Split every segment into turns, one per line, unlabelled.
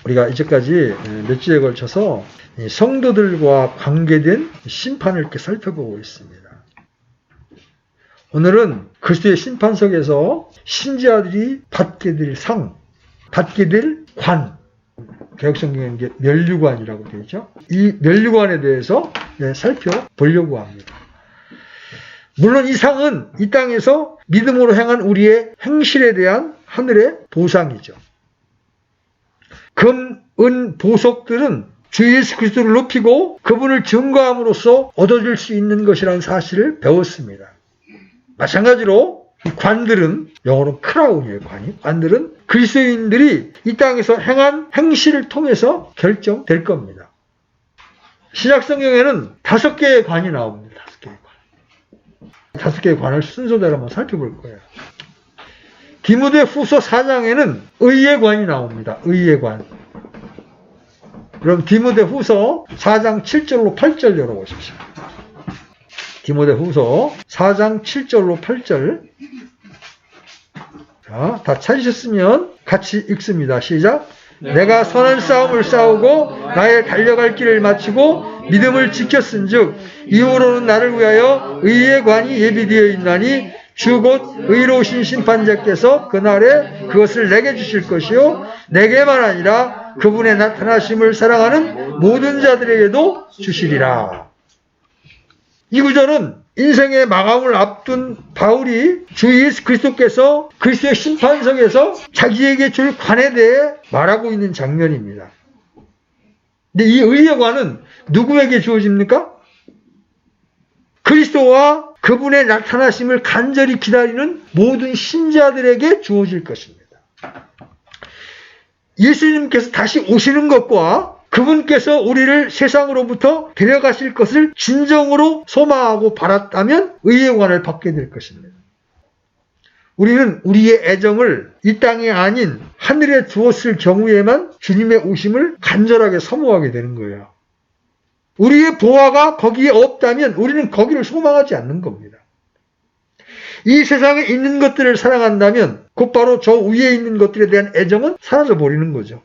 우리가 이제까지 몇 주에 걸쳐서 성도들과 관계된 심판을 이렇게 살펴보고 있습니다. 오늘은 그리스도의 심판석에서 신자들이 받게 될 상, 받게 될 관, 개혁성경에 면류관이라고 되어 있죠. 이 면류관에 대해서 살펴보려고 합니다. 물론 이 상은 이 땅에서 믿음으로 행한 우리의 행실에 대한 하늘의 보상이죠. 금, 은, 보석들은 주 예수 그리스도를 높이고 그분을 증거함으로써 얻어질 수 있는 것이라는 사실을 배웠습니다. 마찬가지로 이 관들은, 영어로 크라운이에요, 관이. 관들은 그리스도인들이 이 땅에서 행한 행실을 통해서 결정될 겁니다. 신약성경에는 5개의 관이 나옵니다. 5개의 관을 순서대로 한번 살펴볼 거예요. 디모데 후서 4장에는 의의 관이 나옵니다. 의의 관. 그럼 디모데 후서 4장 7절로 8절 열어보십시오. 디모데 후서 4장 7절로 8절. 자, 다 찾으셨으면 같이 읽습니다. 시작. 내가 선한 싸움을 싸우고 나의 달려갈 길을 마치고 믿음을 지켰은즉 이후로는 나를 위하여 의의 관이 예비되어 있나니 주 곧 의로우신 심판자께서 그날에 그것을 내게 주실 것이요 내게만 아니라 그분의 나타나심을 사랑하는 모든 자들에게도 주시리라. 이 구절은 인생의 마감을 앞둔 바울이 주 예수 그리스도께서 그리스도의 심판석에서 자기에게 줄 관에 대해 말하고 있는 장면입니다. 근데 이 의의 관은 누구에게 주어집니까? 그리스도와 그분의 나타나심을 간절히 기다리는 모든 신자들에게 주어질 것입니다. 예수님께서 다시 오시는 것과 그분께서 우리를 세상으로부터 데려가실 것을 진정으로 소망하고 바랐다면 의의 관을 받게 될 것입니다. 우리는 우리의 애정을 이 땅이 아닌 하늘에 두었을 경우에만 주님의 오심을 간절하게 사모하게 되는 거예요. 우리의 보화가 거기에 없다면 우리는 거기를 소망하지 않는 겁니다. 이 세상에 있는 것들을 사랑한다면 곧바로 저 위에 있는 것들에 대한 애정은 사라져 버리는 거죠.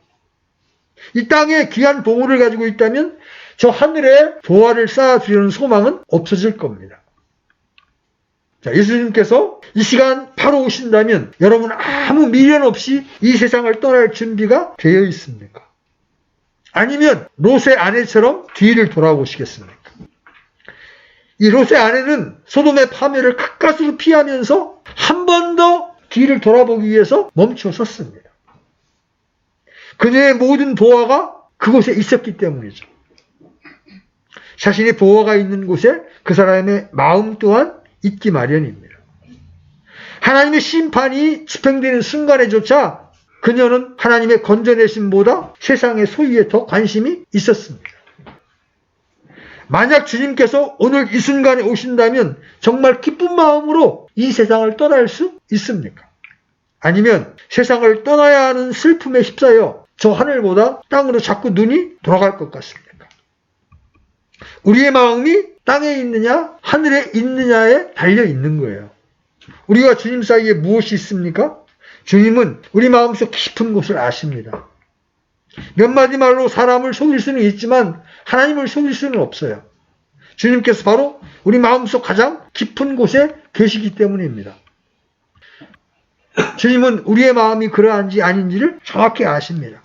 이 땅에 귀한 보물을 가지고 있다면 저 하늘에 보화를 쌓아두려는 소망은 없어질 겁니다. 자, 예수님께서 이 시간 바로 오신다면 여러분 아무 미련 없이 이 세상을 떠날 준비가 되어 있습니까? 아니면 롯의 아내처럼 뒤를 돌아보시겠습니까? 이 롯의 아내는 소돔의 파멸을 가까스로 피하면서 한 번 더 뒤를 돌아보기 위해서 멈춰 섰습니다. 그녀의 모든 보화가 그곳에 있었기 때문이죠. 자신의 보화가 있는 곳에 그 사람의 마음 또한 있기 마련입니다. 하나님의 심판이 집행되는 순간에조차 그녀는 하나님의 건져내심보다 세상의 소유에 더 관심이 있었습니다. 만약 주님께서 오늘 이 순간에 오신다면 정말 기쁜 마음으로 이 세상을 떠날 수 있습니까? 아니면 세상을 떠나야 하는 슬픔에 휩싸여 저 하늘보다 땅으로 자꾸 눈이 돌아갈 것 같습니까? 우리의 마음이 땅에 있느냐 하늘에 있느냐에 달려 있는 거예요. 우리와 주님 사이에 무엇이 있습니까? 주님은 우리 마음속 깊은 곳을 아십니다. 몇 마디 말로 사람을 속일 수는 있지만 하나님을 속일 수는 없어요. 주님께서 바로 우리 마음속 가장 깊은 곳에 계시기 때문입니다. 주님은 우리의 마음이 그러한지 아닌지를 정확히 아십니다.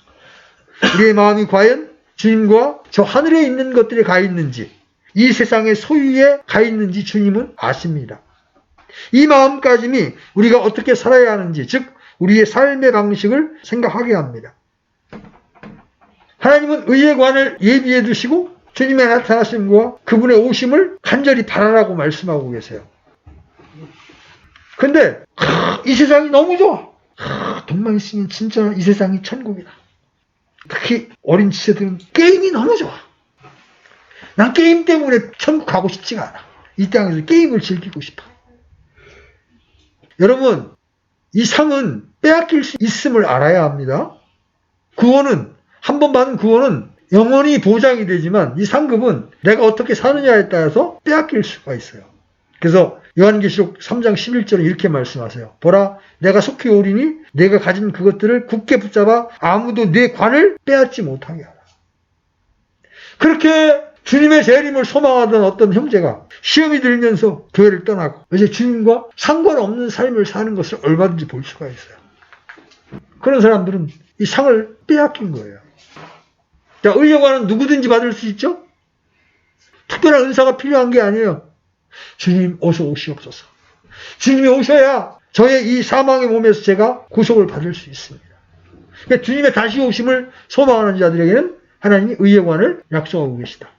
우리의 마음이 과연 주님과 저 하늘에 있는 것들에 가 있는지, 이 세상의 소유에 가 있는지 주님은 아십니다. 이 마음가짐이 우리가 어떻게 살아야 하는지, 즉 우리의 삶의 방식을 생각하게 합니다. 하나님은 의의 관을 예비해 두시고 주님의 나타나심과 그분의 오심을 간절히 바라라고 말씀하고 계세요. 근데 이 세상이 너무 좋아. 돈만 있으면 진짜 이 세상이 천국이다. 특히 어린 지체들은 게임이 너무 좋아. 난 게임 때문에 천국 가고 싶지가 않아. 이 땅에서 게임을 즐기고 싶어. 여러분, 이 상은 빼앗길 수 있음을 알아야 합니다. 구원은, 한 번 받은 구원은 영원히 보장이 되지만 이 상급은 내가 어떻게 사느냐에 따라서 빼앗길 수가 있어요. 그래서 요한계시록 3장 11절은 이렇게 말씀하세요. 보라, 내가 속히 오리니 내가 가진 그것들을 굳게 붙잡아 아무도 내 관을 빼앗지 못하게 하라. 그렇게 주님의 재림을 소망하던 어떤 형제가 시험이 들면서 교회를 떠나고 이제 주님과 상관없는 삶을 사는 것을 얼마든지 볼 수가 있어요. 그런 사람들은 이 상을 빼앗긴 거예요. 자, 의료관은 누구든지 받을 수 있죠? 특별한 은사가 필요한 게 아니에요. 주님 어서 오시옵소서. 주님이 오셔야 저의 이 사망의 몸에서 제가 구속을 받을 수 있습니다. 그러니까 주님의 다시 오심을 소망하는 자들에게는 하나님이 의회관을 약속하고 계시다.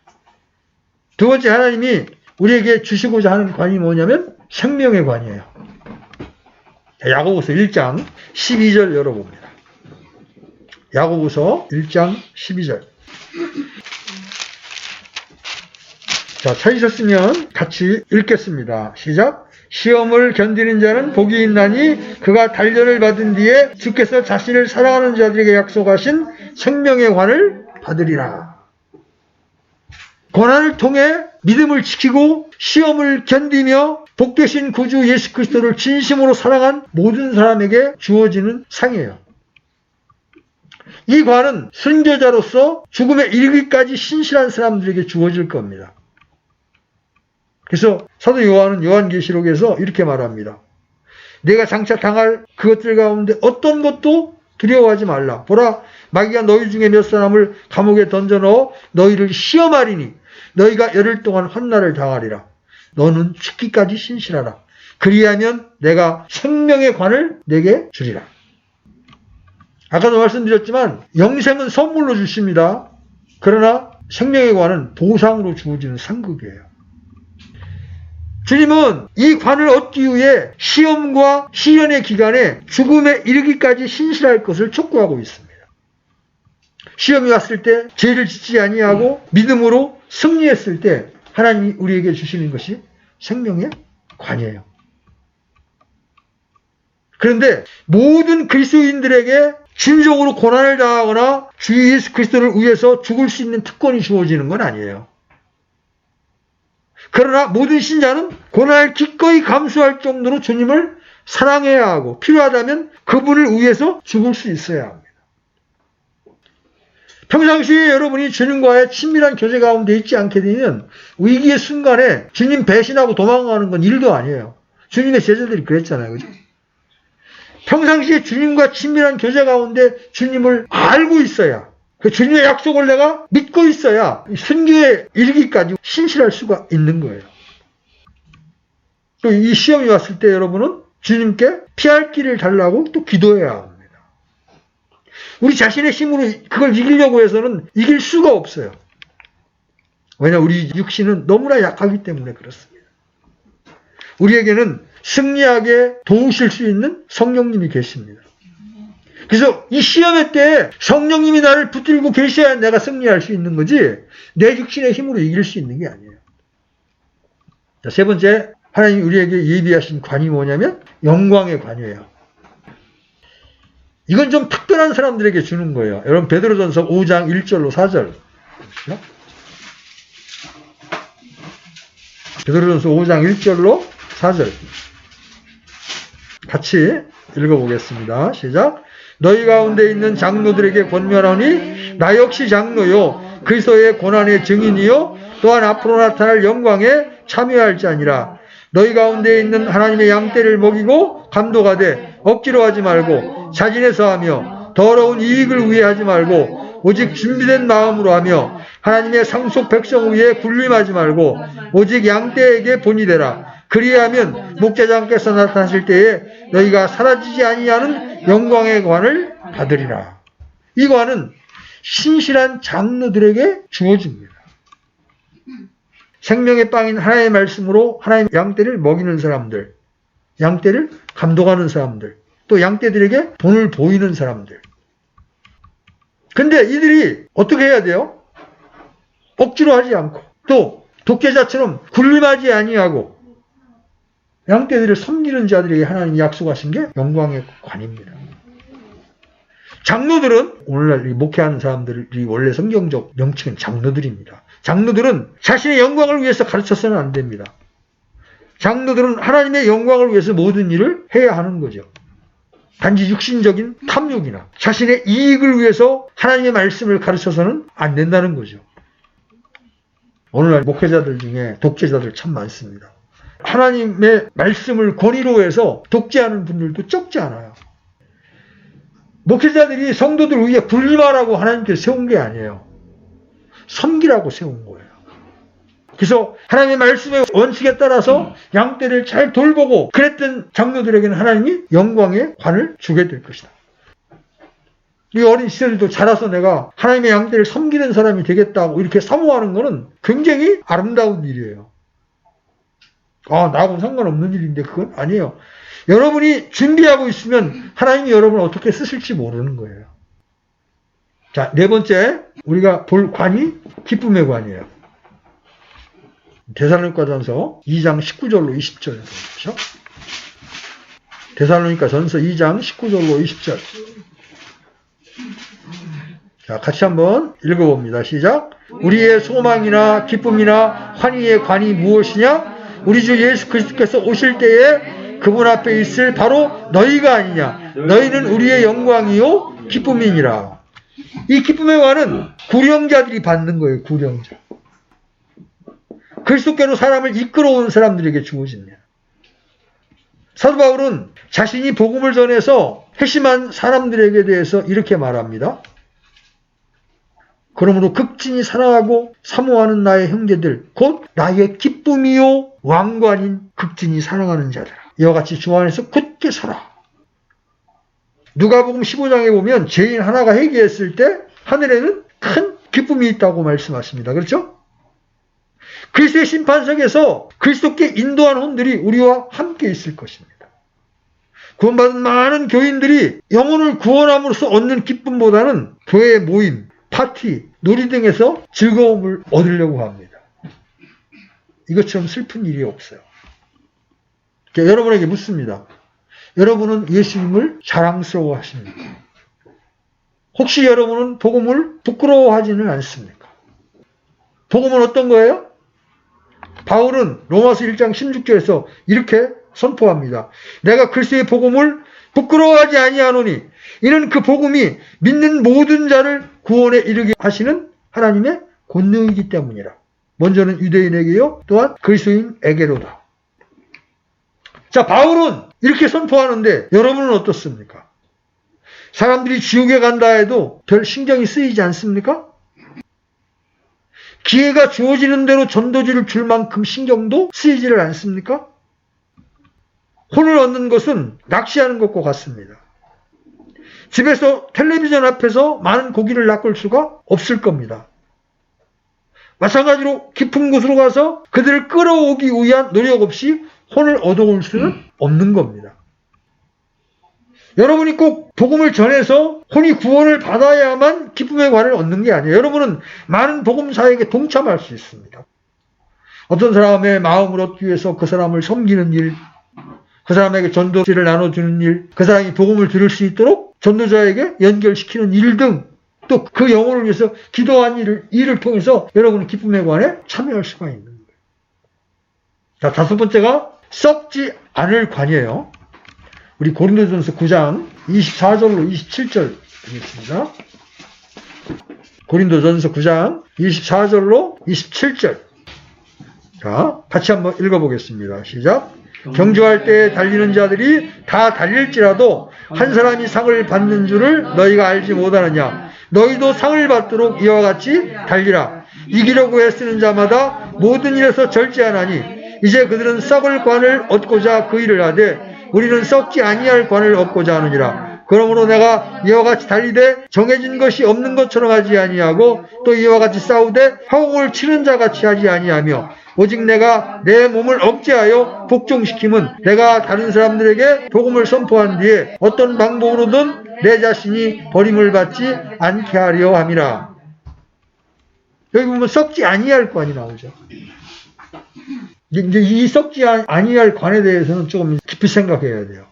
두 번째, 하나님이 우리에게 주시고자 하는 관이 뭐냐면 생명의 관이에요. 야고보서 1장 12절 열어봅니다. 야고보서 1장 12절. 자, 찾으셨으면 같이 읽겠습니다. 시작. 시험을 견디는 자는 복이 있나니 그가 단련을 받은 뒤에 주께서 자신을 사랑하는 자들에게 약속하신 생명의 관을 받으리라. 고난을 통해 믿음을 지키고 시험을 견디며 복되신 구주 예수 그리스도를 진심으로 사랑한 모든 사람에게 주어지는 상이에요. 이 관은 순교자로서 죽음에 이르기까지 신실한 사람들에게 주어질 겁니다. 그래서 사도 요한은 요한계시록에서 이렇게 말합니다. 내가 장차 당할 그것들 가운데 어떤 것도 두려워하지 말라. 보라, 마귀가 너희 중에 몇 사람을 감옥에 던져넣어 너희를 시험하리니 너희가 열흘 동안 환난을 당하리라. 너는 죽기까지 신실하라. 그리하면 내가 생명의 관을 내게 주리라. 아까도 말씀드렸지만 영생은 선물로 주십니다. 그러나 생명의 관은 보상으로 주어지는 상급이에요. 주님은 이 관을 얻기 위해 시험과 시련의 기간에 죽음에 이르기까지 신실할 것을 촉구하고 있습니다. 시험이 왔을 때 죄를 짓지 아니하고 믿음으로 승리했을 때 하나님이 우리에게 주시는 것이 생명의 관이에요. 그런데 모든 그리스도인들에게 진정으로 고난을 당하거나 주 예수 그리스도를 위해서 죽을 수 있는 특권이 주어지는 건 아니에요. 그러나 모든 신자는 고난을 기꺼이 감수할 정도로 주님을 사랑해야 하고 필요하다면 그분을 위해서 죽을 수 있어야 합니다. 평상시에 여러분이 주님과의 친밀한 교제 가운데 있지 않게 되면 위기의 순간에 주님 배신하고 도망가는 건 일도 아니에요. 주님의 제자들이 그랬잖아요. 그죠? 평상시에 주님과 친밀한 교제 가운데 주님을 알고 있어야, 그 주님의 약속을 내가 믿고 있어야 순교에 이르기까지 신실할 수가 있는 거예요. 또 이 시험이 왔을 때 여러분은 주님께 피할 길을 달라고 또 기도해야 합니다. 우리 자신의 힘으로 그걸 이기려고 해서는 이길 수가 없어요. 왜냐하면 우리 육신은 너무나 약하기 때문에 그렇습니다. 우리에게는 승리하게 도우실 수 있는 성령님이 계십니다. 그래서 이 시험의 때 성령님이 나를 붙들고 계셔야 내가 승리할 수 있는 거지 내 육신의 힘으로 이길 수 있는 게 아니에요. 자, 세 번째, 하나님이 우리에게 예비하신 관이 뭐냐면 영광의 관이에요. 이건 좀 특별한 사람들에게 주는 거예요. 여러분 베드로전서 5장 1절로 4절 보시죠. 베드로전서 5장 1절로 4절 같이 읽어보겠습니다. 시작. 너희 가운데 있는 장로들에게 권면하니 나 역시 장로요 그리스도의 고난의 증인이요 또한 앞으로 나타날 영광에 참여할 자니라. 너희 가운데 있는 하나님의 양떼를 먹이고 감독하되 억지로 하지 말고 자진해서 하며 더러운 이익을 위해 하지 말고 오직 준비된 마음으로 하며 하나님의 상속 백성 위에 군림하지 말고 오직 양떼에게 본이 되라. 그리하면 목자장께서 나타나실 때에 너희가 사라지지 아니하는 영광의 관을 받으리라. 이 관은 신실한 장로들에게 주어집니다. 생명의 빵인 하나님의 말씀으로 하나님의 양떼를 먹이는 사람들, 양떼를 감독하는 사람들, 또 양떼들에게 본을 보이는 사람들. 근데 이들이 어떻게 해야 돼요? 억지로 하지 않고 또 독재자처럼 군림하지 아니하고 양떼들을 섬기는 자들에게 하나님이 약속하신 게 영광의 관입니다. 장로들은 오늘날 목회하는 사람들이 원래 성경적 명칭은 장로들입니다. 장로들은 자신의 영광을 위해서 가르쳐서는 안 됩니다. 장로들은 하나님의 영광을 위해서 모든 일을 해야 하는 거죠. 단지 육신적인 탐욕이나 자신의 이익을 위해서 하나님의 말씀을 가르쳐서는 안 된다는 거죠. 오늘날 목회자들 중에 독재자들 참 많습니다. 하나님의 말씀을 권위로 해서 독재하는 분들도 적지 않아요. 목회자들이 성도들 위에 군림하라고 하나님께서 세운 게 아니에요. 섬기라고 세운 거예요. 그래서 하나님의 말씀의 원칙에 따라서 양떼를 잘 돌보고 그랬던 장로들에게는 하나님이 영광의 관을 주게 될 것이다. 이 어린 시절도 자라서 내가 하나님의 양떼를 섬기는 사람이 되겠다고 이렇게 사모하는 것은 굉장히 아름다운 일이에요. 나하고는 상관없는 일인데 그건 아니에요. 여러분이 준비하고 있으면 하나님이 여러분을 어떻게 쓰실지 모르는 거예요. 자, 네 번째 우리가 볼 관이 기쁨의 관이에요. 데살로니가전서 2장 19절로 20절 보십시오. 데살로니가전서 2장 19절로 20절. 자, 같이 한번 읽어봅니다. 시작. 우리의 소망이나 기쁨이나 환희의 관이 무엇이냐? 우리 주 예수 그리스도께서 오실 때에 그분 앞에 있을 바로 너희가 아니냐? 너희는 우리의 영광이요 기쁨이니라. 이 기쁨의 관은 구령자들이 받는 거예요. 구령자. 그리스도께로 사람을 이끌어온 사람들에게 주어집니다. 사도 바울은 자신이 복음을 전해서 회심한 사람들에게 대해서 이렇게 말합니다. 그러므로 극진히 사랑하고 사모하는 나의 형제들 곧 나의 기쁨이요 왕관인 극진히 사랑하는 자들아, 이와 같이 주 안에서 굳게 서라. 누가복음 15장에 보면 죄인 하나가 회개했을 때 하늘에는 큰 기쁨이 있다고 말씀하십니다. 그렇죠? 그리스도의 심판석에서 그리스도께 인도한 혼들이 우리와 함께 있을 것입니다. 구원받은 많은 교인들이 영혼을 구원함으로써 얻는 기쁨보다는 교회 모임, 파티, 놀이 등에서 즐거움을 얻으려고 합니다. 이것처럼 슬픈 일이 없어요. 그러니까 여러분에게 묻습니다. 여러분은 예수님을 자랑스러워 하십니까? 혹시 여러분은 복음을 부끄러워하지는 않습니까? 복음은 어떤 거예요? 바울은 로마서 1장 16절에서 이렇게 선포합니다. 내가 그리스도의 복음을 부끄러워하지 아니하노니 이는 그 복음이 믿는 모든 자를 구원에 이르게 하시는 하나님의 권능이기 때문이라. 먼저는 유대인에게요, 또한 그리스도인에게로다. 자, 바울은 이렇게 선포하는데 여러분은 어떻습니까? 사람들이 지옥에 간다 해도 별 신경이 쓰이지 않습니까? 기회가 주어지는 대로 전도지를 줄 만큼 신경도 쓰이지를 않습니까? 혼을 얻는 것은 낚시하는 것과 같습니다. 집에서 텔레비전 앞에서 많은 고기를 낚을 수가 없을 겁니다. 마찬가지로 깊은 곳으로 가서 그들을 끌어오기 위한 노력 없이 혼을 얻어올 수는 없는 겁니다. 여러분이 꼭 복음을 전해서 혼이 구원을 받아야만 기쁨의 관을 얻는 게 아니에요. 여러분은 많은 복음사에게 동참할 수 있습니다. 어떤 사람의 마음을 얻기 위해서 그 사람을 섬기는 일, 그 사람에게 전도지를 나눠주는 일, 그 사람이 복음을 들을 수 있도록 전도자에게 연결시키는 일 등, 또 그 영혼을 위해서 기도한 일을 통해서 여러분은 기쁨의 관에 참여할 수가 있는 거예요. 자, 다섯 번째가 썩지 않을 관이에요. 우리 고린도전서 9장 24절로 27절 보겠습니다. 고린도전서 9장 24절로 27절. 자, 같이 한번 읽어보겠습니다. 시작. 경주할 때 달리는 자들이 다 달릴지라도 한 사람이 상을 받는 줄을 너희가 알지 못하느냐. 너희도 상을 받도록 이와 같이 달리라. 이기려고 애쓰는 자마다 모든 일에서 절제하나니 이제 그들은 썩을 관을 얻고자 그 일을 하되 우리는 썩지 아니할 관을 얻고자 하느니라. 그러므로 내가 이와 같이 달리되 정해진 것이 없는 것처럼 하지 아니하고 또 이와 같이 싸우되 화공을 치는 자 같이 하지 아니하며 오직 내가 내 몸을 억제하여 복종시킴은 내가 다른 사람들에게 복음을 선포한 뒤에 어떤 방법으로든 내 자신이 버림을 받지 않게 하려 함이라. 여기 보면 썩지 아니할 관이 나오죠. 이제 이 썩지 아니할 관에 대해서는 조금 깊이 생각해야 돼요.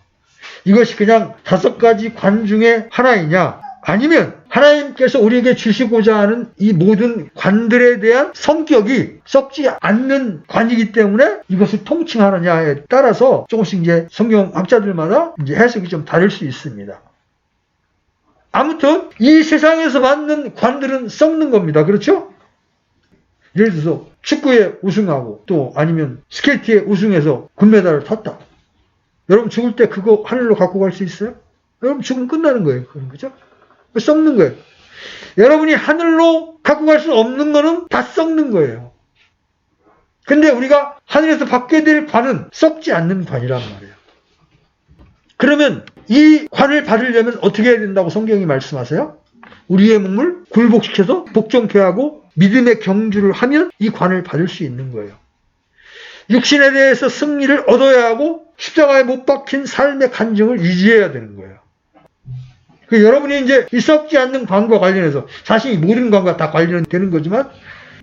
이것이 그냥 5가지 관 중에 하나이냐, 아니면 하나님께서 우리에게 주시고자 하는 이 모든 관들에 대한 성격이 썩지 않는 관이기 때문에 이것을 통칭하느냐에 따라서 조금씩 이제 성경학자들마다 이제 해석이 좀 다를 수 있습니다. 아무튼 이 세상에서 받는 관들은 썩는 겁니다. 그렇죠? 예를 들어서 축구에 우승하고 또 아니면 스케이트에 우승해서 금메달을 탔다. 여러분 죽을 때 그거 하늘로 갖고 갈 수 있어요? 여러분 죽으면 끝나는 거예요. 그죠? 썩는 거예요. 여러분이 하늘로 갖고 갈 수 없는 거는 다 썩는 거예요. 근데 우리가 하늘에서 받게 될 관은 썩지 않는 관이란 말이에요. 그러면 이 관을 받으려면 어떻게 해야 된다고 성경이 말씀하세요? 우리의 몸을 굴복시켜서 복종케 하고 믿음의 경주를 하면 이 관을 받을 수 있는 거예요. 육신에 대해서 승리를 얻어야 하고 십자가에 못 박힌 삶의 간증을 유지해야 되는 거예요. 여러분이 이제 이 썩지 않는 관과 관련해서 사실 모든 관과 다 관련되는 거지만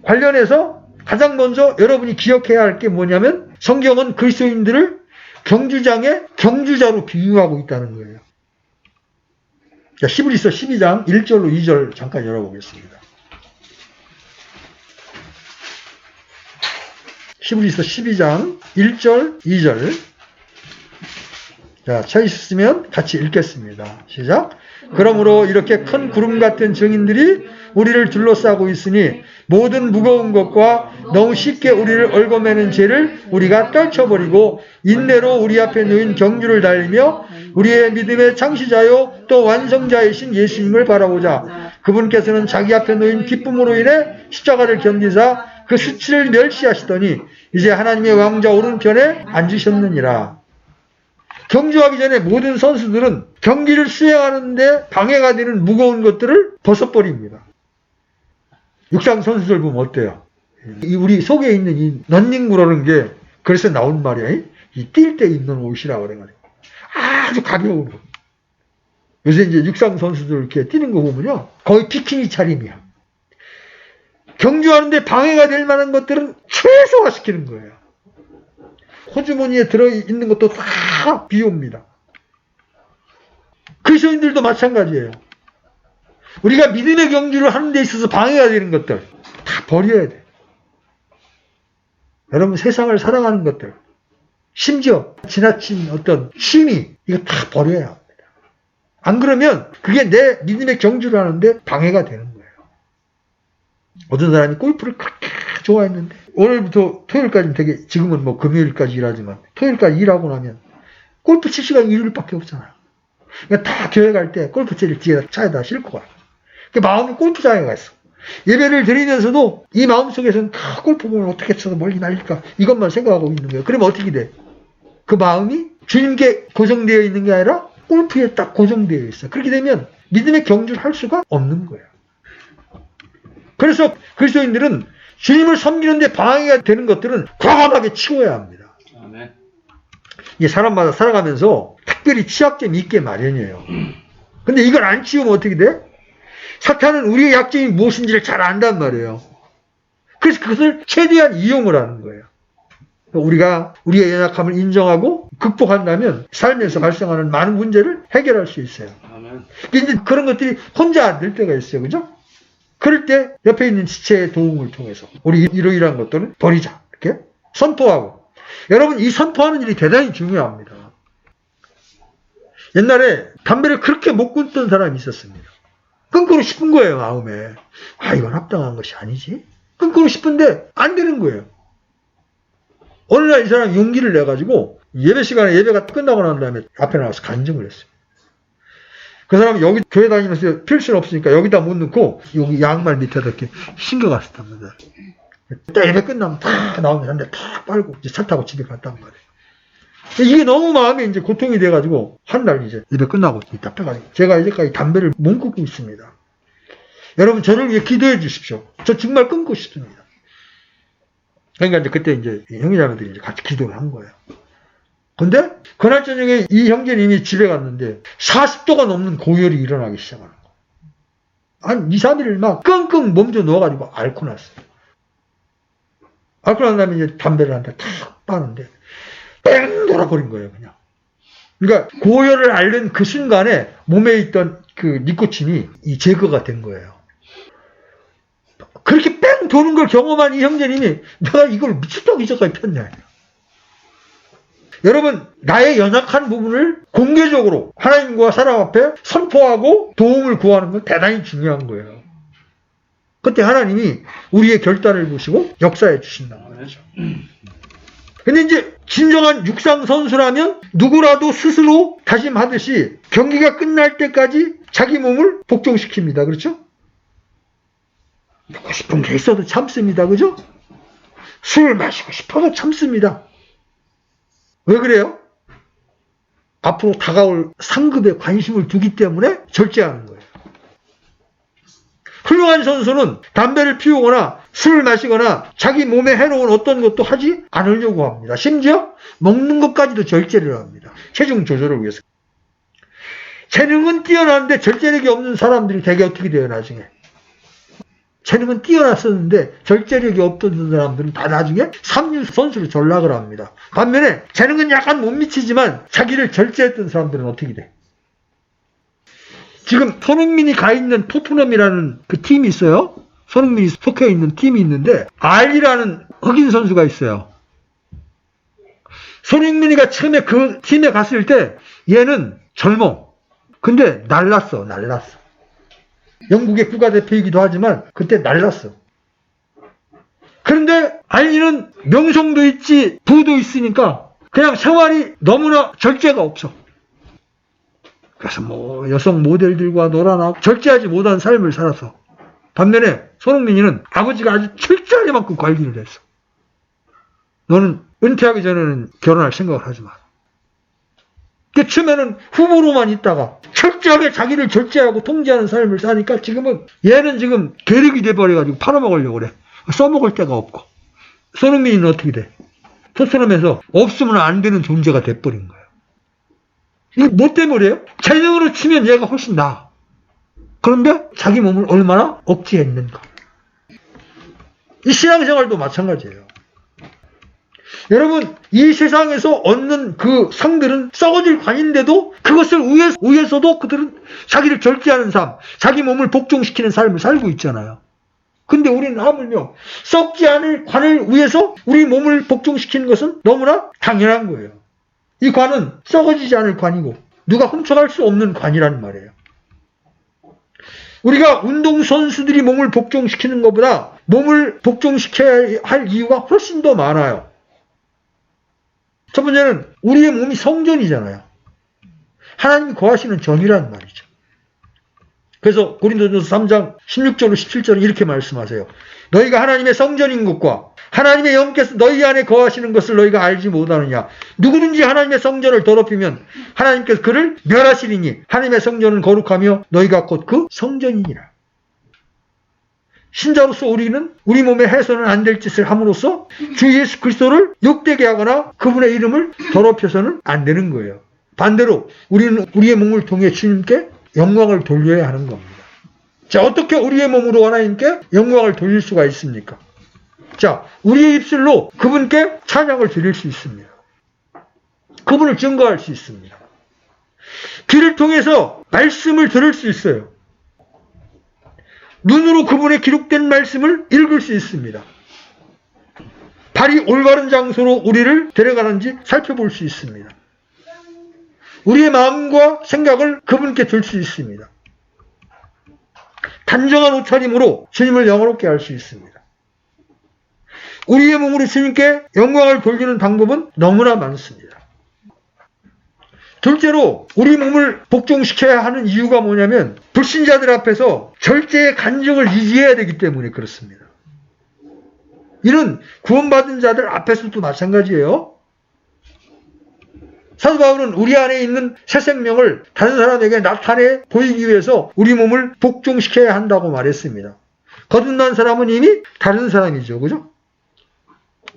관련해서 가장 먼저 여러분이 기억해야 할 게 뭐냐면 성경은 그리스도인들을 경주장의 경주자로 비유하고 있다는 거예요. 자, 히브리서 12장 1절로 2절 잠깐 열어보겠습니다. 히브리서 12장 1절 2절. 자, 찾으셨으면 같이 읽겠습니다. 시작. 그러므로 이렇게 큰 구름 같은 증인들이 우리를 둘러싸고 있으니 모든 무거운 것과 너무 쉽게 우리를 얽어매는 죄를 우리가 떨쳐버리고 인내로 우리 앞에 놓인 경주를 달리며 우리의 믿음의 창시자요 또 완성자이신 예수님을 바라보자. 그분께서는 자기 앞에 놓인 기쁨으로 인해 십자가를 견디사 그 수치를 멸시하시더니 이제 하나님의 왕자 오른편에 앉으셨느니라. 경주하기 전에 모든 선수들은 경기를 수행하는데 방해가 되는 무거운 것들을 벗어버립니다. 육상 선수들 보면 어때요? 우리 속에 있는 이 런닝구라는 게 그래서 나온 말이야. 이 뛸 때 입는 옷이라고 그래가지고 아주 가벼운 거. 요새 이제 육상 선수들 이렇게 뛰는 거 보면요, 거의 비키니 차림이야. 경주하는데 방해가 될 만한 것들은 최소화시키는 거예요. 호주머니에 들어있는 것도 다 비웁니다. 그리스도인들도 마찬가지예요. 우리가 믿음의 경주를 하는 데 있어서 방해가 되는 것들 다 버려야 돼. 여러분 세상을 사랑하는 것들, 심지어 지나친 어떤 취미, 이거 다 버려야 합니다. 안 그러면 그게 내 믿음의 경주를 하는데 방해가 되는 거예요. 어떤 사람이 골프를 그렇게 좋아했는데 오늘부터 토요일까지는 되게, 지금은 뭐 금요일까지 일하지만 토요일까지 일하고 나면 골프 칠 시간이 일요일밖에 없잖아요. 그러니까 다 교회 갈 때 골프채를 뒤에다 차에다 싣고 가요. 그 마음이 골프장에 가 있어. 예배를 드리면서도 이 마음속에서는 골프공을 어떻게 쳐서 멀리 날릴까 이것만 생각하고 있는 거예요. 그러면 어떻게 돼? 그 마음이 주님께 고정되어 있는 게 아니라 골프에 딱 고정되어 있어. 그렇게 되면 믿음의 경주를 할 수가 없는 거예요. 그래서 그리스도인들은 주님을 섬기는데 방해가 되는 것들은 과감하게 치워야 합니다. 아멘. 이게 사람마다 살아가면서 특별히 취약점이 있게 마련이에요. 근데 이걸 안 치우면 어떻게 돼? 사탄은 우리의 약점이 무엇인지를 잘 안단 말이에요. 그래서 그것을 최대한 이용을 하는 거예요. 우리가 우리의 연약함을 인정하고 극복한다면 삶에서 발생하는 많은 문제를 해결할 수 있어요. 아멘. 근데 그런 것들이 혼자 안 될 때가 있어요. 그죠? 그럴 때 옆에 있는 지체의 도움을 통해서 우리 이러이러한 것들은 버리자. 이렇게 선포하고. 여러분 이 선포하는 일이 대단히 중요합니다. 옛날에 담배를 그렇게 못 끊던 사람이 있었습니다. 끊고 싶은 거예요, 마음에. 아, 이건 합당한 것이 아니지. 끊고 싶은데 안 되는 거예요. 어느 날 이 사람이 용기를 내가지고 예배 시간에 예배가 끝나고 난 다음에 앞에 나와서 간증을 했어요. 그 사람이 여기 교회 다니면서 필 수는 없으니까 여기다 못 넣고 여기 양말 밑에다 이렇게 신겨갔었답니다. 딱 예배 끝나면 탁 나오면 한 대 탁 빨고 이제 차 타고 집에 갔단 말이에요. 이게 너무 마음에 이제 고통이 돼가지고 한 날 이제 예배 끝나고 딱 빼가지고 제가 이제까지 담배를 못 끊고 있습니다. 여러분 저를 위해 기도해 주십시오. 저 정말 끊고 싶습니다. 그러니까 이제 그때 이제 형제자매들이 이제 같이 기도를 한 거예요. 근데 그날 저녁에 이 형제님이 집에 갔는데 40도가 넘는 고열이 일어나기 시작하는 거예요. 한 2, 3일을 막 끙끙 몸져 넣어가지고 앓고 났어요. 앓고 난 다음에 이제 담배를 한 대 탁 빠는데 뺑 돌아버린 거예요, 그냥. 그러니까 고열을 앓는 그 순간에 몸에 있던 그 니코틴이 이 제거가 된 거예요. 그렇게 뺑 도는 걸 경험한 이 형제님이 내가 이걸 미쳤다고 이제까지 폈냐. 여러분, 나의 연약한 부분을 공개적으로 하나님과 사람 앞에 선포하고 도움을 구하는 건 대단히 중요한 거예요. 그때 하나님이 우리의 결단을 보시고 역사해 주신다는 거죠. 근데 이제 진정한 육상 선수라면 누구라도 스스로 다짐하듯이 경기가 끝날 때까지 자기 몸을 복종시킵니다. 그렇죠? 먹고 싶은 게 있어도 참습니다. 그죠? 술 마시고 싶어도 참습니다. 왜 그래요? 앞으로 다가올 상급에 관심을 두기 때문에 절제하는 거예요. 훌륭한 선수는 담배를 피우거나 술을 마시거나 자기 몸에 해로운 어떤 것도 하지 않으려고 합니다. 심지어 먹는 것까지도 절제를 합니다. 체중 조절을 위해서. 재능은 뛰어나는데 절제력이 없는 사람들이 되게 어떻게 돼요, 나중에? 재능은 뛰어났었는데 절제력이 없던 사람들은 다 나중에 3류 선수로 전락을 합니다. 반면에 재능은 약간 못 미치지만 자기를 절제했던 사람들은 어떻게 돼? 지금 손흥민이 가 있는 토트넘이라는 그 팀이 있어요. 손흥민이 속해 있는 팀이 있는데 알리라는 흑인 선수가 있어요. 손흥민이가 처음에 그 팀에 갔을 때 얘는 젊어. 근데 날랐어. 영국의 국가대표이기도 하지만 그때 날랐어. 그런데 알리는 명성도 있지 부도 있으니까 그냥 생활이 너무나 절제가 없어. 그래서 뭐 여성 모델들과 놀아나 절제하지 못한 삶을 살았어. 반면에 손흥민이는 아버지가 아주 철저하게만큼 관리를 했어. 너는 은퇴하기 전에는 결혼할 생각을 하지 마. 그 처음에는 후보로만 있다가 철저하게 자기를 절제하고 통제하는 삶을 사니까 지금은 얘는 지금 괴력이 돼버려가지고 팔아먹으려고 그래. 써먹을 데가 없고. 손흥민이는 어떻게 돼? 토트넘에서 없으면 안 되는 존재가 돼버린 거예요. 이게 뭐 때문에요? 재능으로 치면 얘가 훨씬 나아. 그런데 자기 몸을 얼마나 억제했는가. 이 신앙생활도 마찬가지예요. 여러분, 이 세상에서 얻는 그 상들은 썩어질 관인데도 그것을 위해서도 그들은 자기를 절제하는 삶, 자기 몸을 복종시키는 삶을 살고 있잖아요. 근데 우리는 하물며 썩지 않을 관을 위해서 우리 몸을 복종시키는 것은 너무나 당연한 거예요. 이 관은 썩어지지 않을 관이고 누가 훔쳐갈 수 없는 관이라는 말이에요. 우리가 운동선수들이 몸을 복종시키는 것보다 몸을 복종시켜야 할 이유가 훨씬 더 많아요. 첫 번째는 우리의 몸이 성전이잖아요. 하나님이 거하시는 전이라는 말이죠. 그래서 고린도전서 3장 16절로 17절은 이렇게 말씀하세요. 너희가 하나님의 성전인 것과 하나님의 영께서 너희 안에 거하시는 것을 너희가 알지 못하느냐. 누구든지 하나님의 성전을 더럽히면 하나님께서 그를 멸하시리니 하나님의 성전은 거룩하며 너희가 곧 그 성전이니라. 신자로서 우리는 우리 몸에 해서는 안 될 짓을 함으로써 주 예수 그리스도를 욕되게 하거나 그분의 이름을 더럽혀서는 안 되는 거예요. 반대로 우리는 우리의 몸을 통해 주님께 영광을 돌려야 하는 겁니다. 자, 어떻게 우리의 몸으로 하나님께 영광을 돌릴 수가 있습니까? 자, 우리의 입술로 그분께 찬양을 드릴 수 있습니다. 그분을 증거할 수 있습니다. 귀를 통해서 말씀을 들을 수 있어요. 눈으로 그분의 기록된 말씀을 읽을 수 있습니다. 발이 올바른 장소로 우리를 데려가는지 살펴볼 수 있습니다. 우리의 마음과 생각을 그분께 들 수 있습니다. 단정한 옷차림으로 주님을 영화롭게 할 수 있습니다. 우리의 몸으로 주님께 영광을 돌리는 방법은 너무나 많습니다. 둘째로 우리 몸을 복종시켜야 하는 이유가 뭐냐면 불신자들 앞에서 절제의 간증을 유지해야 되기 때문에 그렇습니다. 이는 구원받은 자들 앞에서도 마찬가지예요. 사도 바울은 우리 안에 있는 새 생명을 다른 사람에게 나타내 보이기 위해서 우리 몸을 복종시켜야 한다고 말했습니다. 거듭난 사람은 이미 다른 사람이죠. 그죠?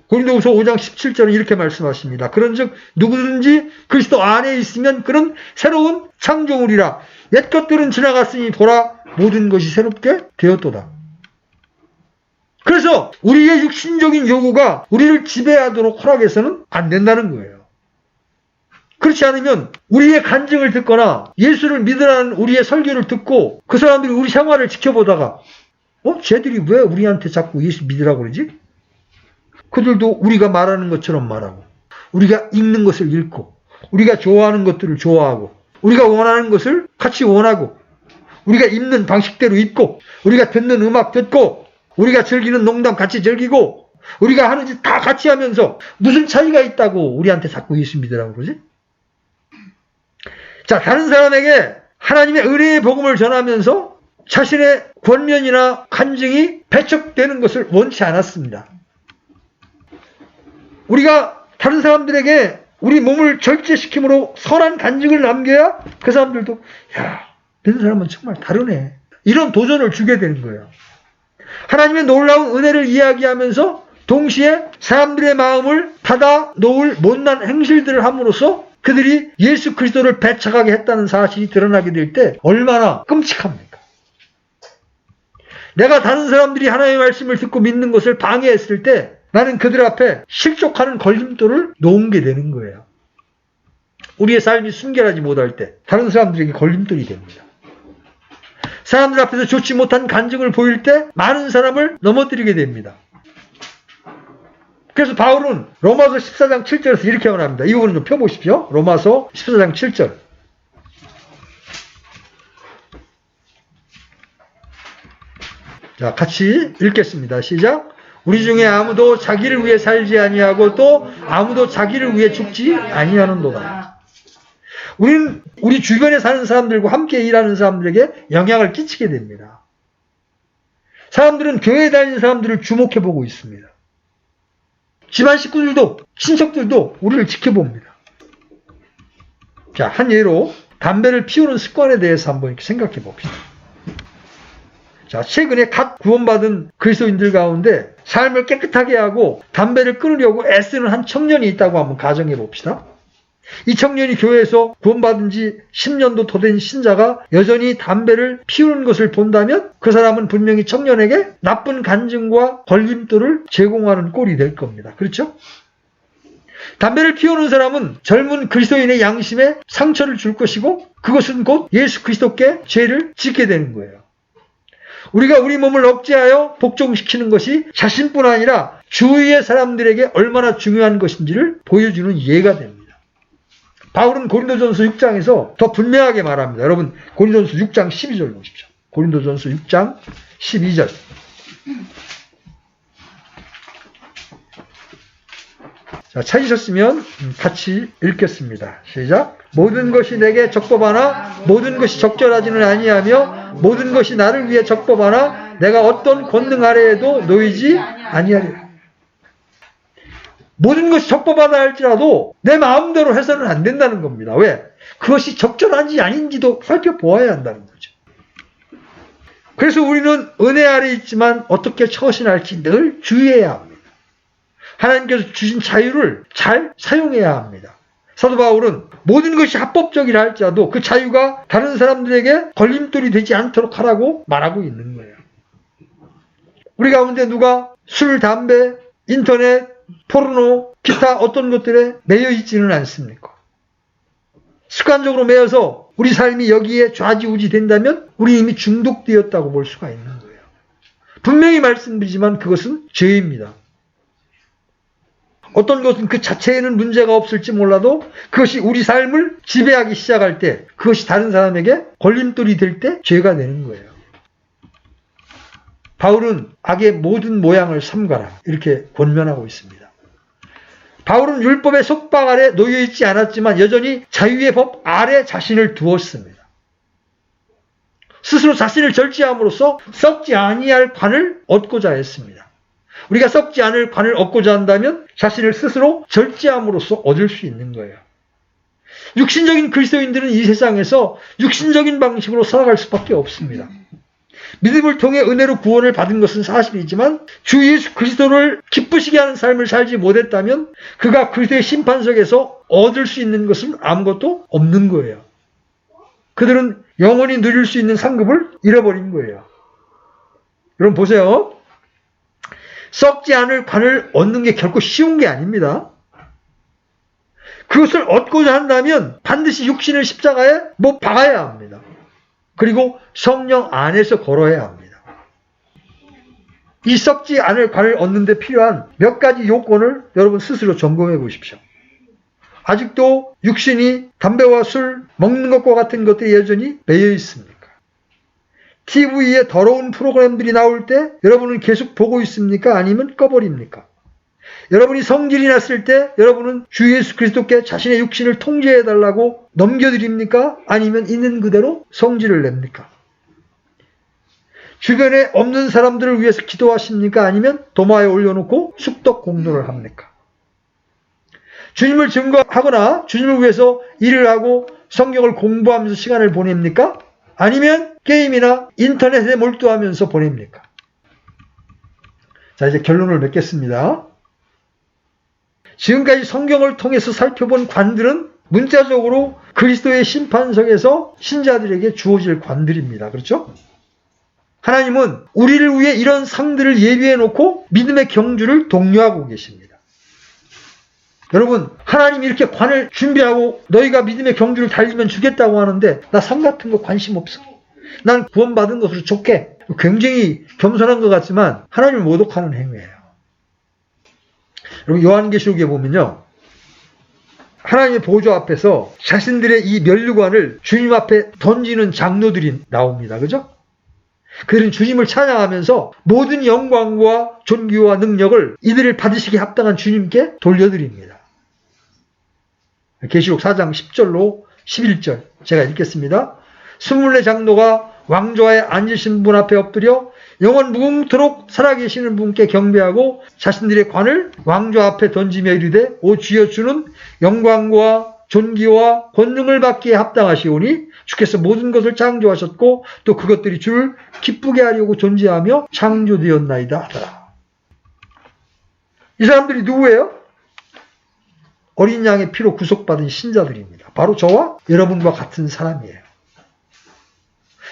고린도후서 5장 17절은 이렇게 말씀하십니다. 그런즉 누구든지 그리스도 안에 있으면 그는 새로운 창조물이라. 옛 것들은 지나갔으니 보라 모든 것이 새롭게 되었도다. 그래서 우리의 육신적인 요구가 우리를 지배하도록 허락해서는 안 된다는 거예요. 그렇지 않으면 우리의 간증을 듣거나 예수를 믿으라는 우리의 설교를 듣고 그 사람들이 우리 생활을 지켜보다가 쟤들이 왜 우리한테 자꾸 예수 믿으라고 그러지? 그들도 우리가 말하는 것처럼 말하고 우리가 읽는 것을 읽고 우리가 좋아하는 것들을 좋아하고 우리가 원하는 것을 같이 원하고 우리가 입는 방식대로 입고 우리가 듣는 음악 듣고 우리가 즐기는 농담 같이 즐기고 우리가 하는 짓 다 같이 하면서 무슨 차이가 있다고 우리한테 자꾸 예수 믿으라고 그러지? 자, 다른 사람에게 하나님의 은혜의 복음을 전하면서 자신의 권면이나 간증이 배척되는 것을 원치 않았습니다. 우리가 다른 사람들에게 우리 몸을 절제시킴으로 선한 간증을 남겨야 그 사람들도 믿는 사람은 정말 다르네. 이런 도전을 주게 되는 거예요. 하나님의 놀라운 은혜를 이야기하면서 동시에 사람들의 마음을 닫아 놓을 못난 행실들을 함으로써 그들이 예수 그리스도를 배척하게 했다는 사실이 드러나게 될 때 얼마나 끔찍합니까? 내가 다른 사람들이 하나님의 말씀을 듣고 믿는 것을 방해했을 때 나는 그들 앞에 실족하는 걸림돌을 놓게 되는 거예요. 우리의 삶이 순결하지 못할 때 다른 사람들에게 걸림돌이 됩니다. 사람들 앞에서 좋지 못한 간증을 보일 때 많은 사람을 넘어뜨리게 됩니다. 그래서 바울은 로마서 14장 7절에서 이렇게 말합니다. 이 부분을 좀 펴보십시오. 로마서 14장 7절. 자, 같이 읽겠습니다. 시작. 우리 중에 아무도 자기를 위해 살지 아니하고 또 아무도 자기를 위해 죽지 아니하는도다. 우리는 우리 주변에 사는 사람들과 함께 일하는 사람들에게 영향을 끼치게 됩니다. 사람들은 교회에 다니는 사람들을 주목해 보고 있습니다. 집안 식구들도 친척들도 우리를 지켜봅니다. 자, 한 예로 담배를 피우는 습관에 대해서 한번 이렇게 생각해 봅시다. 자, 최근에 갓 구원받은 그리스도인들 가운데 삶을 깨끗하게 하고 담배를 끊으려고 애쓰는 한 청년이 있다고 한번 가정해 봅시다. 이 청년이 교회에서 구원받은 지 10년도 더 된 신자가 여전히 담배를 피우는 것을 본다면 그 사람은 분명히 청년에게 나쁜 간증과 걸림돌을 제공하는 꼴이 될 겁니다. 그렇죠? 담배를 피우는 사람은 젊은 그리스도인의 양심에 상처를 줄 것이고 그것은 곧 예수 그리스도께 죄를 짓게 되는 거예요. 우리가 우리 몸을 억제하여 복종시키는 것이 자신뿐 아니라 주위의 사람들에게 얼마나 중요한 것인지를 보여주는 예가 됩니다. 바울은 고린도전서 6장에서 더 분명하게 말합니다. 여러분 고린도전서 6장 12절 보십시오. 고린도전서 6장 12절. 자, 찾으셨으면 같이 읽겠습니다. 시작. 모든 것이 내게 적법하나 모든 것이 적절하지는 아니하며 모든 것이 나를 위해 적법하나 내가 어떤 권능 아래에도 놓이지 아니하리라. 모든 것이 적법하다 할지라도 내 마음대로 해서는 안 된다는 겁니다. 왜? 그것이 적절한지 아닌지도 살펴보아야 한다는 거죠. 그래서 우리는 은혜 아래 있지만 어떻게 처신할지 늘 주의해야 합니다. 하나님께서 주신 자유를 잘 사용해야 합니다. 사도 바울은 모든 것이 합법적이라 할지라도 그 자유가 다른 사람들에게 걸림돌이 되지 않도록 하라고 말하고 있는 거예요. 우리 가운데 누가 술, 담배, 인터넷, 포르노, 기타 어떤 것들에 매여 있지는 않습니까? 습관적으로 매여서 우리 삶이 여기에 좌지우지 된다면 우리 이미 중독되었다고 볼 수가 있는 거예요. 분명히 말씀드리지만 그것은 죄입니다. 어떤 것은 그 자체에는 문제가 없을지 몰라도 그것이 우리 삶을 지배하기 시작할 때 그것이 다른 사람에게 걸림돌이 될 때 죄가 되는 거예요. 바울은 악의 모든 모양을 삼가라 이렇게 권면하고 있습니다. 바울은 율법의 속박 아래 놓여있지 않았지만 여전히 자유의 법 아래 자신을 두었습니다. 스스로 자신을 절제함으로써 썩지 아니할 관을 얻고자 했습니다. 우리가 썩지 않을 관을 얻고자 한다면 자신을 스스로 절제함으로써 얻을 수 있는 거예요. 육신적인 그리스도인들은 이 세상에서 육신적인 방식으로 살아갈 수밖에 없습니다. 믿음을 통해 은혜로 구원을 받은 것은 사실이지만 주 예수 그리스도를 기쁘시게 하는 삶을 살지 못했다면 그가 그리스도의 심판석에서 얻을 수 있는 것은 아무것도 없는 거예요. 그들은 영원히 누릴 수 있는 상급을 잃어버린 거예요. 여러분 보세요. 썩지 않을 관을 얻는 게 결코 쉬운 게 아닙니다. 그것을 얻고자 한다면 반드시 육신을 십자가에 못 박아야 합니다. 그리고 성령 안에서 걸어야 합니다. 이 썩지 않을 관을 얻는 데 필요한 몇 가지 요건을 여러분 스스로 점검해 보십시오. 아직도 육신이 담배와 술, 먹는 것과 같은 것들이 여전히 매여 있습니까? TV에 더러운 프로그램들이 나올 때 여러분은 계속 보고 있습니까? 아니면 꺼버립니까? 여러분이 성질이 났을 때 여러분은 주 예수 그리스도께 자신의 육신을 통제해달라고 넘겨드립니까? 아니면 있는 그대로 성질을 냅니까? 주변에 없는 사람들을 위해서 기도하십니까? 아니면 도마에 올려놓고 숙덕 공로를 합니까? 주님을 증거하거나 주님을 위해서 일을 하고 성경을 공부하면서 시간을 보냅니까? 아니면 게임이나 인터넷에 몰두하면서 보냅니까? 자, 이제 결론을 맺겠습니다. 지금까지 성경을 통해서 살펴본 관들은 문자적으로 그리스도의 심판석에서 신자들에게 주어질 관들입니다. 그렇죠? 하나님은 우리를 위해 이런 상들을 예비해 놓고 믿음의 경주를 독려하고 계십니다. 여러분, 하나님이 이렇게 관을 준비하고 너희가 믿음의 경주를 달리면 주겠다고 하는데 나 상 같은 거 관심 없어. 난 구원받은 것으로 좋게. 굉장히 겸손한 것 같지만 하나님을 모독하는 행위예요. 여러분, 요한계시록에 보면요, 하나님의 보좌 앞에서 자신들의 이 면류관을 주님 앞에 던지는 장로들이 나옵니다. 그죠? 그들은 주님을 찬양하면서 모든 영광과 존귀와 능력을 이들을 받으시기에 합당한 주님께 돌려드립니다. 계시록 4장 10절로 11절 제가 읽겠습니다. 24 장로가 왕좌에 앉으신 분 앞에 엎드려 영원 무궁토록 살아계시는 분께 경배하고 자신들의 관을 왕좌 앞에 던지며 이르되 오 주여 주는 영광과 존귀와 권능을 받기에 합당하시오니 주께서 모든 것을 창조하셨고 또 그것들이 주를 기쁘게 하려고 존재하며 창조되었나이다 하더라. 이 사람들이 누구예요? 어린 양의 피로 구속받은 신자들입니다. 바로 저와 여러분과 같은 사람이에요.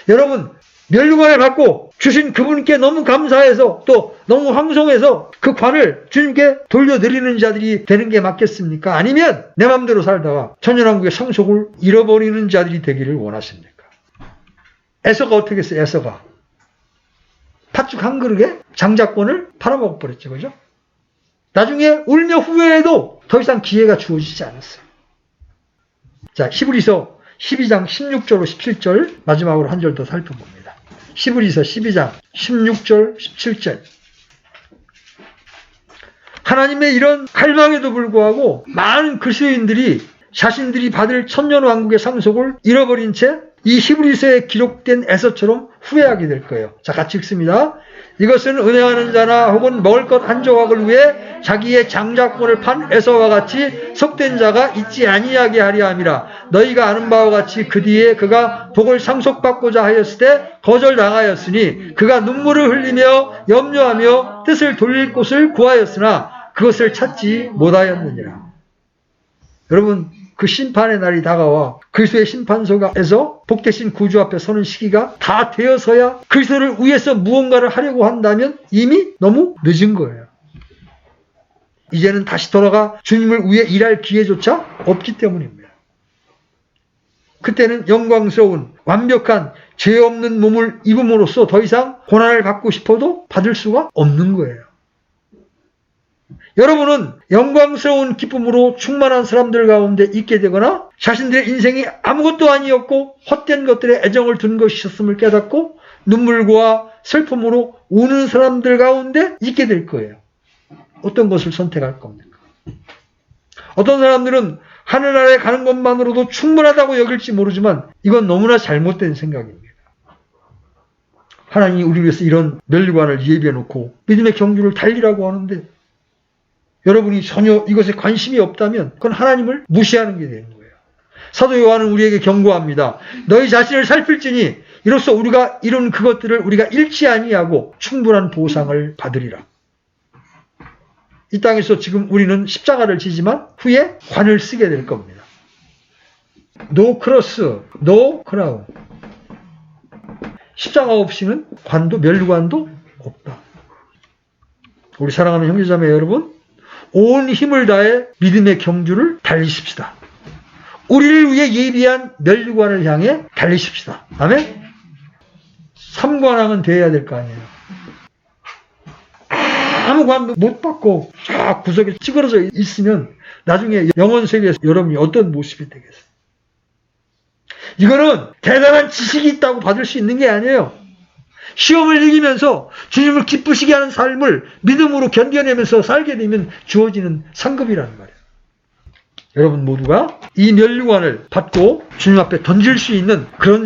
여러분, 면류관을 받고 주신 그분께 너무 감사해서 또 너무 황송해서 그 관을 주님께 돌려드리는 자들이 되는 게 맞겠습니까? 아니면 내 마음대로 살다가 천연왕국의 상속을 잃어버리는 자들이 되기를 원하십니까? 에서가 어떻게 했어요? 에서가 팥죽 한 그릇에 장자권을 팔아먹어버렸죠. 그죠? 나중에 울며 후회해도 더 이상 기회가 주어지지 않았어요. 자, 히브리서 12장 16절로 17절 마지막으로 한 절 더 살펴봅니다. 히브리서 12장 16절 17절 하나님의 이런 갈망에도 불구하고 많은 그리스도인들이 자신들이 받을 천년왕국의 상속을 잃어버린 채 이 히브리서에 기록된 에서처럼 후회하게 될 거예요. 자, 같이 읽습니다. 이것은 은혜하는 자나 혹은 먹을 것 한 조각을 위해 자기의 장자권을 판 에서와 같이 속된 자가 있지 아니하게 하려 함이라. 너희가 아는 바와 같이 그 뒤에 그가 복을 상속받고자 하였을 때 거절당하였으니 그가 눈물을 흘리며 염려하며 뜻을 돌릴 곳을 구하였으나 그것을 찾지 못하였느니라. 여러분, 그 심판의 날이 다가와 그리스도의 심판석에서 복되신 구주 앞에 서는 시기가 다 되어서야 그리스도를 위해서 무언가를 하려고 한다면 이미 너무 늦은 거예요. 이제는 다시 돌아가 주님을 위해 일할 기회조차 없기 때문입니다. 그때는 영광스러운 완벽한 죄 없는 몸을 입음으로써 더 이상 고난을 받고 싶어도 받을 수가 없는 거예요. 여러분은 영광스러운 기쁨으로 충만한 사람들 가운데 있게 되거나 자신들의 인생이 아무것도 아니었고 헛된 것들에 애정을 둔 것이었음을 깨닫고 눈물과 슬픔으로 우는 사람들 가운데 있게 될 거예요. 어떤 것을 선택할 겁니까? 어떤 사람들은 하늘나라에 가는 것만으로도 충분하다고 여길지 모르지만 이건 너무나 잘못된 생각입니다. 하나님이 우리를 위해서 이런 면류관을 예비해 놓고 믿음의 경주를 달리라고 하는데 여러분이 전혀 이것에 관심이 없다면 그건 하나님을 무시하는 게 되는 거예요. 사도 요한은 우리에게 경고합니다. 너희 자신을 살필지니 이로써 우리가 이룬 그것들을 우리가 잃지 아니하고 충분한 보상을 받으리라. 이 땅에서 지금 우리는 십자가를 지지만 후에 관을 쓰게 될 겁니다. No cross, no crown. 십자가 없이는 관도 면류관도 없다. 우리 사랑하는 형제자매 여러분, 온 힘을 다해 믿음의 경주를 달리십시다. 우리를 위해 예비한 면류관을 향해 달리십시다. 아멘? 삼관왕은 되어야 될 거 아니에요. 아무 관도 못 받고 쫙 구석에 찌그러져 있으면 나중에 영원 세계에서 여러분이 어떤 모습이 되겠어요? 이거는 대단한 지식이 있다고 받을 수 있는 게 아니에요. 시험을 이기면서 주님을 기쁘시게 하는 삶을 믿음으로 견뎌내면서 살게 되면 주어지는 상급이라는 말이에요. 여러분 모두가 이 면류관을 받고 주님 앞에 던질 수 있는 그런